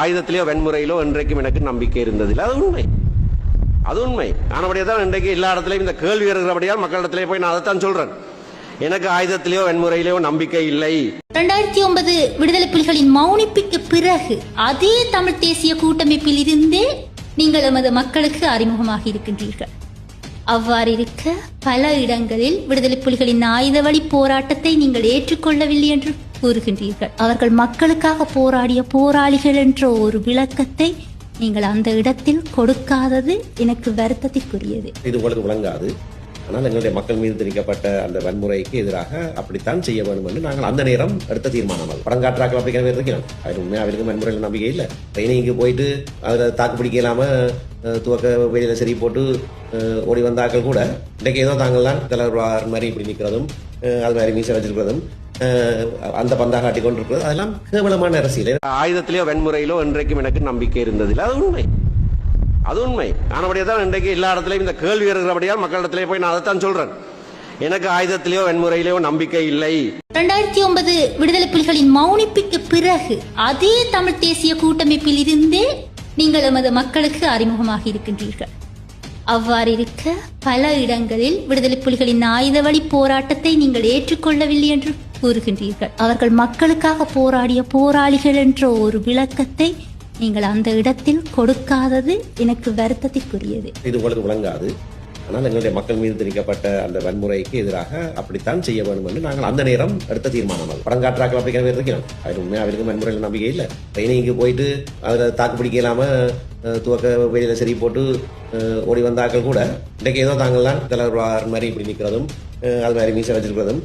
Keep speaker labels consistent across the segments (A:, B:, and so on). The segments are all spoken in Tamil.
A: ஆயுதத்திலேயோ வன்முறையிலோ இன்றைக்கும் எனக்கு நம்பிக்கை இருந்ததில்லை. அது உண்மை. ஆனபடியே தான் இன்றைக்கு எல்லா இடத்துலையும் இந்த கேள்வி இருக்கிறபடியால் மக்களிடத்திலே போய் நான் அதைத்தான் சொல்றேன். எனக்கு ஆயுதத்திலேயோ வன்முறையிலோ நம்பிக்கை இல்லை.
B: 2009 விடுதலை புலிகளின் மௌனிப்புக்கு பிறகு அதே தமிழ் தேசிய கூட்டமைப்பில் இருந்தே நீங்கள் எமது மக்களுக்கு அறிமுகமாக இருக்கின்றீர்கள். அவ்வாறு இருக்க பல இடங்களில் விடுதலை புலிகளின் ஆயுத வழி போராட்டத்தை நீங்கள் ஏற்றுக்கொள்ளவில்லை என்று கூறுகின்றீர்கள். அவர்கள் மக்களுக்காக போராடிய போராளிகள் என்ற ஒரு விளக்கத்தை நீங்கள் அந்த இடத்தில் கொடுக்காதது எனக்கு வருத்தத்திற்குரியது.
C: இது உங்களுக்கு விளங்காது. ஆனால் எங்களுடைய மக்கள் மீது திணிக்கப்பட்ட அந்த வன்முறைக்கு எதிராக அப்படித்தான் செய்ய வேண்டும் என்று நாங்கள் அந்த நேரம் எடுத்த தீர்மானம். அது படங்காற்றாக்கள் அப்படிங்கிற பேர் இருக்கிறோம். அது உண்மையாக அவருக்கு வன்முறையில் நம்பிக்கை இல்லை. ட்ரைனிங்கு போயிட்டு அதில் தாக்கு பிடிக்க இல்லாமல் துவக்க வெளியில் சரி போட்டு ஓடி வந்தாக்கள் கூட இன்றைக்கு ஏதோ தாங்கள் தான் தலைவர் மாதிரி இப்படி நிற்கிறதும் அது மாதிரி மீசை வச்சிருக்கிறதும் அந்த பந்தா காட்டி கொண்டிருக்கிறது அதெல்லாம் கேவலமான அரசியல்.
A: ஆயுதத்திலேயோ வன்முறையிலோ இன்றைக்கும் எனக்கு நம்பிக்கை இருந்ததில்லை. அது உண்மை. ஆனபடியே தான் இன்றைக்கு எல்லா இடத்துலையும் இந்த கேள்வி இருக்கிறபடியால் மக்களிடத்திலே போய் நான் அதைத்தான் சொல்றேன். எனக்கு ஆயுதத்திலேயோ வன்முறையிலோ நம்பிக்கை இல்லை.
B: 2009 விடுதலை புலிகளின் மௌனிப்புக்கு பிறகு அதே தமிழ் தேசிய கூட்டமைப்பில் இருந்தே நீங்கள் எமது மக்களுக்கு அறிமுகமாக இருக்கின்றீர்கள். அவ்வாறு இருக்க பல இடங்களில் விடுதலை புலிகளின் ஆயுத வழி போராட்டத்தை நீங்கள் ஏற்றுக்கொள்ளவில்லை என்று கூறுகின்றீர்கள். அவர்கள் மக்களுக்காக போராடிய போராளிகள் என்ற ஒரு விளக்கத்தை நீங்கள் அந்த இடத்தில் கொடுக்காதது எனக்கு வருத்தத்திற்குரியது.
C: இது உங்களுக்கு விளங்காது. ஆனால் எங்களுடைய மக்கள் மீது திணிக்கப்பட்ட அந்த வன்முறைக்கு எதிராக அப்படித்தான் செய்ய வேண்டும் என்று நாங்கள் அந்த நேரம் எடுத்த தீர்மானம். அது படங்காற்றாக்கள் அப்படிங்கிற பேர் இருக்கிறோம். அது உண்மையாக அவருக்கு வன்முறையில் நம்பிக்கை இல்லை. ட்ரைனிங்கு போயிட்டு அதில் தாக்கு பிடிக்க இல்லாமல் துவக்க வெளியில் சரி போட்டு ஓடி வந்தாக்கள் கூட இன்றைக்கு ஏதோ தாங்கள் தான் தலைவர் மாதிரி இப்படி நிற்கிறதும் அது மாதிரி மீசை வச்சிருக்கிறதும்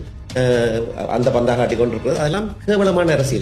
C: அந்த பந்தா காட்டி கொண்டிருக்கிறது அதெல்லாம் கேவலமான அரசியல்.